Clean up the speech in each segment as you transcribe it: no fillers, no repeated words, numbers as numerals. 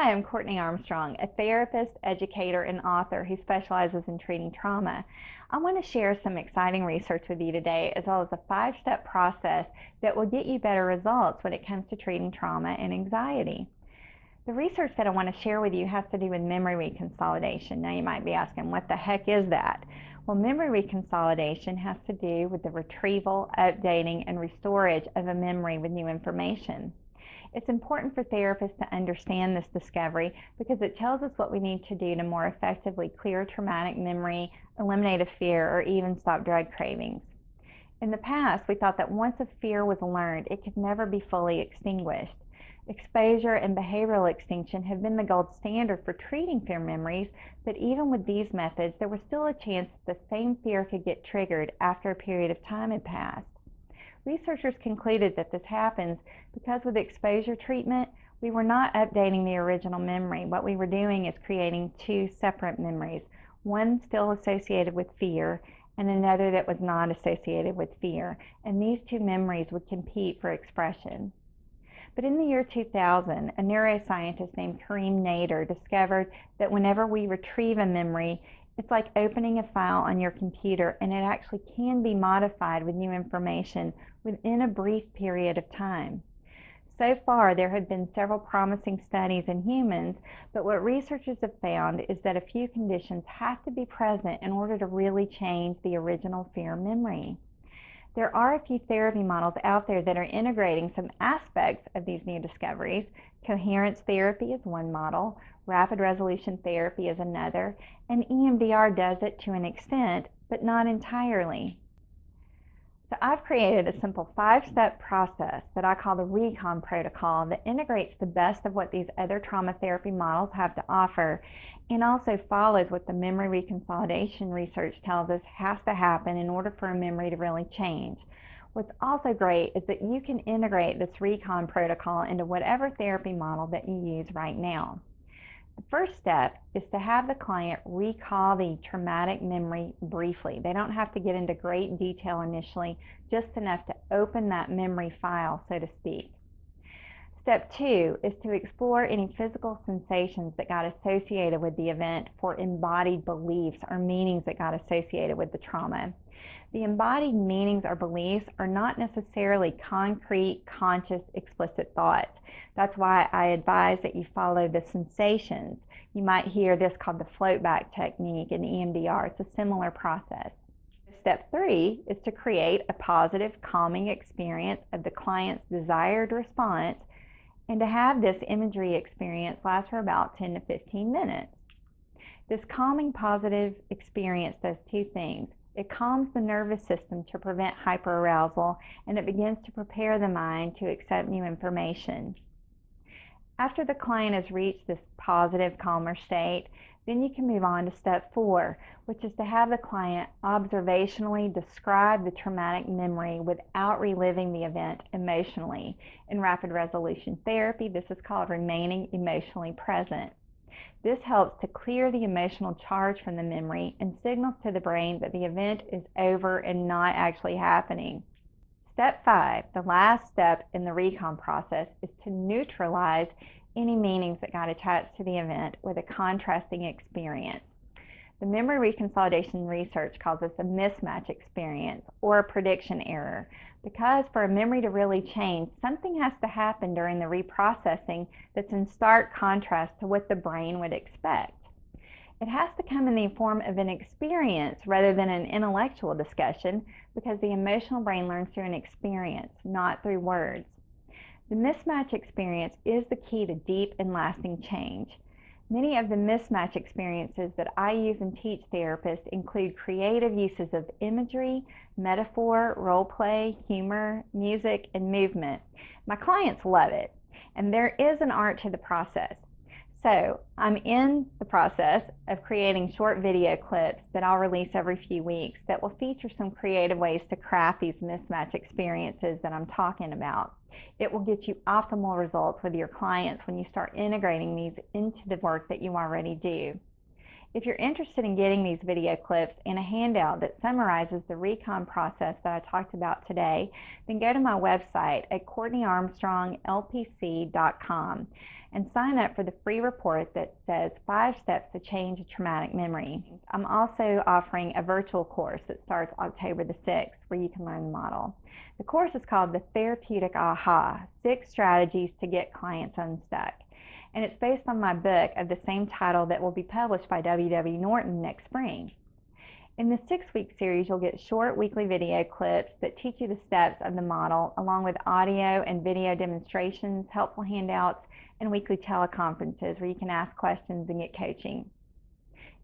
Hi, I'm Courtney Armstrong, a therapist, educator, and author who specializes in treating trauma. I want to share some exciting research with you today, as well as a 5-step process that will get you better results when it comes to treating trauma and anxiety. The research that I want to share with you has to do with memory reconsolidation. Now you might be asking, what the heck is that? Well, memory reconsolidation has to do with the retrieval, updating, and restorage of a memory with new information. It's important for therapists to understand this discovery because it tells us what we need to do to more effectively clear traumatic memory, eliminate a fear, or even stop drug cravings. In the past, we thought that once a fear was learned, it could never be fully extinguished. Exposure and behavioral extinction have been the gold standard for treating fear memories, but even with these methods, there was still a chance that the same fear could get triggered after a period of time had passed. Researchers concluded that this happens because with exposure treatment, we were not updating the original memory. What we were doing is creating two separate memories, one still associated with fear and another that was not associated with fear. And these two memories would compete for expression. But in the year 2000, a neuroscientist named Kareem Nader discovered that whenever we retrieve a memory, it's like opening a file on your computer, and it actually can be modified with new information within a brief period of time. So far, there have been several promising studies in humans, but what researchers have found is that a few conditions have to be present in order to really change the original fear memory. There are a few therapy models out there that are integrating some aspects of these new discoveries. Coherence therapy is one model, rapid resolution therapy is another, and EMDR does it to an extent, but not entirely. So I've created a simple 5-step process that I call the RECON Protocol that integrates the best of what these other trauma therapy models have to offer and also follows what the memory reconsolidation research tells us has to happen in order for a memory to really change. What's also great is that you can integrate this RECON protocol into whatever therapy model that you use right now. The first step is to have the client recall the traumatic memory briefly. They don't have to get into great detail initially, just enough to open that memory file, so to speak. Step 2 is to explore any physical sensations that got associated with the event for embodied beliefs or meanings that got associated with the trauma. The embodied meanings or beliefs are not necessarily concrete, conscious, explicit thoughts. That's why I advise that you follow the sensations. You might hear this called the float back technique in EMDR. It's a similar process. Step 3 is to create a positive, calming experience of the client's desired response and to have this imagery experience last for about 10 to 15 minutes. This calming, positive experience does two things. It calms the nervous system to prevent hyperarousal, and it begins to prepare the mind to accept new information. After the client has reached this positive, calmer state, then you can move on to step 4, which is to have the client observationally describe the traumatic memory without reliving the event emotionally. In rapid resolution therapy, this is called remaining emotionally present. This helps to clear the emotional charge from the memory and signals to the brain that the event is over and not actually happening. Step 5, the last step in the RECON process, is to neutralize any meanings that got attached to the event with a contrasting experience. The memory reconsolidation research calls this a mismatch experience or a prediction error, because for a memory to really change, something has to happen during the reprocessing that's in stark contrast to what the brain would expect. It has to come in the form of an experience rather than an intellectual discussion, because the emotional brain learns through an experience, not through words. The mismatch experience is the key to deep and lasting change. Many of the mismatch experiences that I use and teach therapists include creative uses of imagery, metaphor, role play, humor, music, and movement. My clients love it, and there is an art to the process. So I'm in the process of creating short video clips that I'll release every few weeks that will feature some creative ways to craft these mismatch experiences that I'm talking about. It will get you optimal results with your clients when you start integrating these into the work that you already do. If you're interested in getting these video clips and a handout that summarizes the RECON process that I talked about today, then go to my website at CourtneyArmstrongLPC.com and sign up for the free report that says 5 Steps to Change a Traumatic Memory. I'm also offering a virtual course that starts October the 6th where you can learn the model. The course is called The Therapeutic Aha, 6 Strategies to Get Clients Unstuck. And it's based on my book of the same title that will be published by W.W. Norton next spring. In the 6-week series, you'll get short weekly video clips that teach you the steps of the model, along with audio and video demonstrations, helpful handouts, and weekly teleconferences where you can ask questions and get coaching.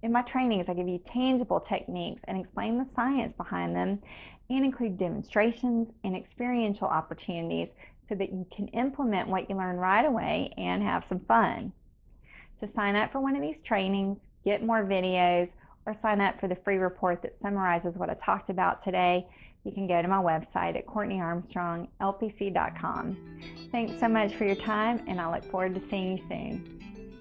In my trainings, I give you tangible techniques and explain the science behind them, and include demonstrations and experiential opportunities so that you can implement what you learn right away and have some fun. To sign up for one of these trainings, get more videos, or sign up for the free report that summarizes what I talked about today, you can go to my website at CourtneyArmstrongLPC.com. Thanks so much for your time, and I look forward to seeing you soon.